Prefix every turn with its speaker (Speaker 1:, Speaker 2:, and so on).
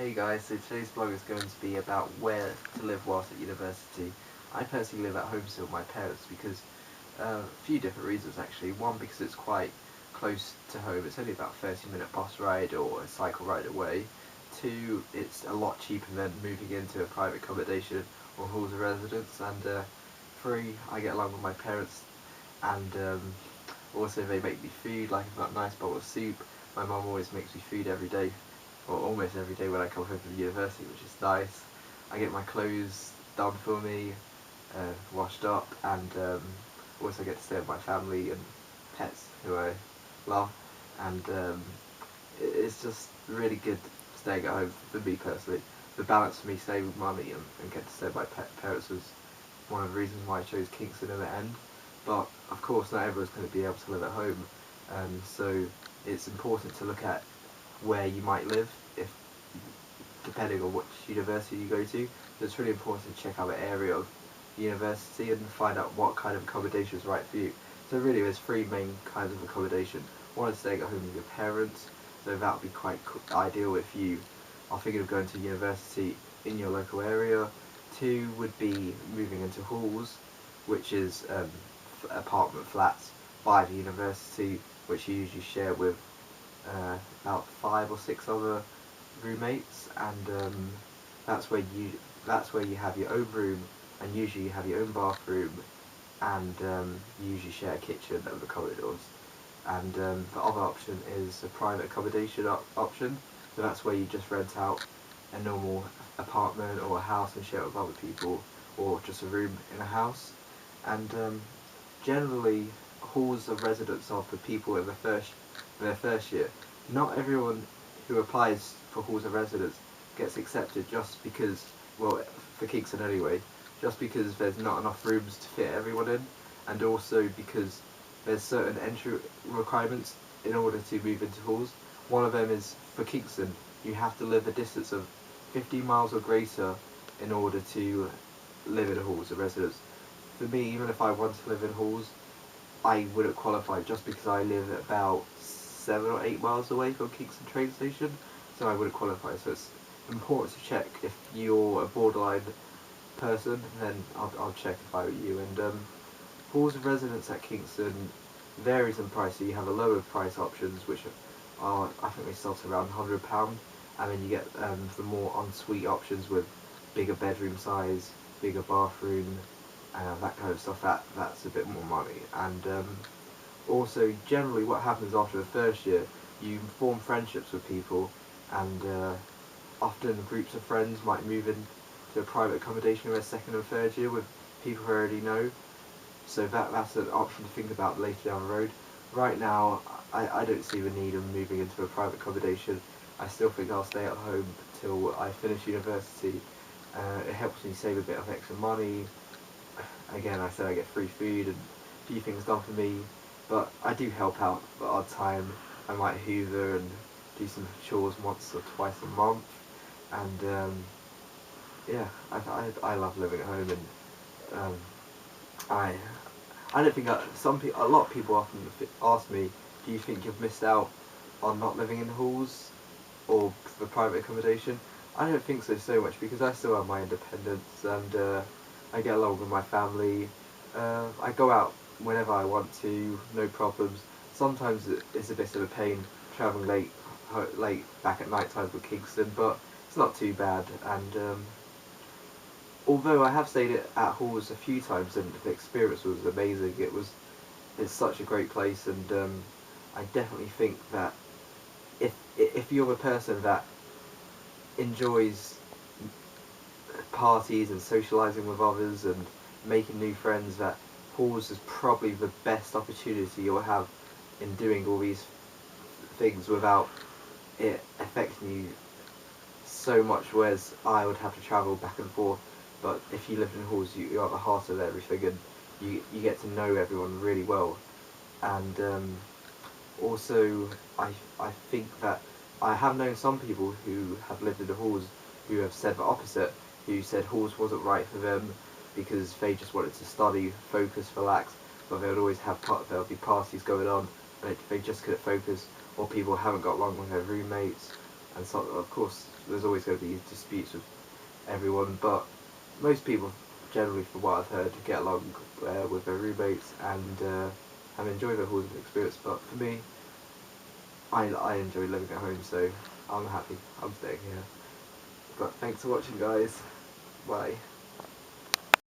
Speaker 1: Hey guys, so today's vlog is going to be about where to live whilst at university. I personally live at home still with my parents because a few different reasons actually. One, because it's quite close to home, it's only about a 30-minute bus ride or a cycle ride away. Two, it's a lot cheaper than moving into a private accommodation or halls of residence. And three, I get along with my parents, and also they make me food, like a nice bowl of soup. My mum always makes me food every day, or almost every day when I come home from university, which is nice. I get my clothes done for me, washed up, and also get to stay with my family and pets who I love. And it's just really good staying at home for me personally. The balance for me saving money and get to stay with my parents was one of the reasons why I chose Kingston in the end. But of course, not everyone's going to be able to live at home, so it's important to look at where you might live, if depending on which university you go to. So it's really important to check out the area of the university and find out what kind of accommodation is right for you. So really there's three main kinds of accommodation. One is staying at home with your parents, so that would be quite ideal if you are thinking of going to university in your local area. Two would be moving into halls, which is apartment flats by the university, which you usually share with about 5 or 6 other roommates, and that's where you have your own room, and usually you have your own bathroom, and you usually share a kitchen over the corridors. And the other option is a private accommodation option, so that's where you just rent out a normal apartment or a house and share it with other people, or just a room in a house. And generally, halls of residence are for people in their first year. Not everyone who applies for halls of residence gets accepted just because, well, for Kingston anyway, just because there's not enough rooms to fit everyone in, and also because there's certain entry requirements in order to move into halls. One of them is, for Kingston, you have to live a distance of 15 miles or greater in order to live in halls of residence. For me, even if I wanted to live in halls, I wouldn't qualify just because I live about 7 or 8 miles away from Kingston train station, so I wouldn't qualify. So it's important to check if you're a borderline person. Then I'll check if I were you. And halls of residence at Kingston varies in price. So you have a lower price options, which are, I think they start around £100, and then you get the more ensuite options with bigger bedroom size, bigger bathroom, that kind of stuff. That's a bit more money. And also, generally, what happens after the first year, you form friendships with people, and often groups of friends might move in to a private accommodation in their second and third year with people who already know. So that's an option to think about later down the road. Right now, I don't see the need of moving into a private accommodation. I still think I'll stay at home till I finish university. It helps me save a bit of extra money. Again, I said I get free food and a few things done for me, but I do help out the odd time. I might hoover and do some chores once or twice a month, and yeah, I love living at home. And I I don't think a lot of people often ask me, do you think you've missed out on not living in halls or the private accommodation? I don't think so much, because I still have my independence, and I get along with my family. I go out whenever I want to, no problems. Sometimes it's a bit of a pain travelling late back at night time for Kingston, but it's not too bad. And although I have stayed at halls a few times and the experience was amazing, it's such a great place. And I definitely think that if you're a person that enjoys parties and socialising with others and making new friends, that halls is probably the best opportunity you'll have in doing all these things without it affecting you so much, whereas I would have to travel back and forth. But if you live in halls, you're at the heart of everything, and you get to know everyone really well. And also, I think that I have known some people who have lived in the halls who have said the opposite, who said halls wasn't right for them because they just wanted to study, focus, relax, but they would always have there would be parties going on, and they just couldn't focus, or people haven't got along with their roommates. And so, of course, there's always going to be disputes with everyone, but most people, generally from what I've heard, get along with their roommates and have enjoyed the whole experience. But for me, I enjoy living at home, so I'm happy. I'm staying here. But thanks for watching, guys. Bye.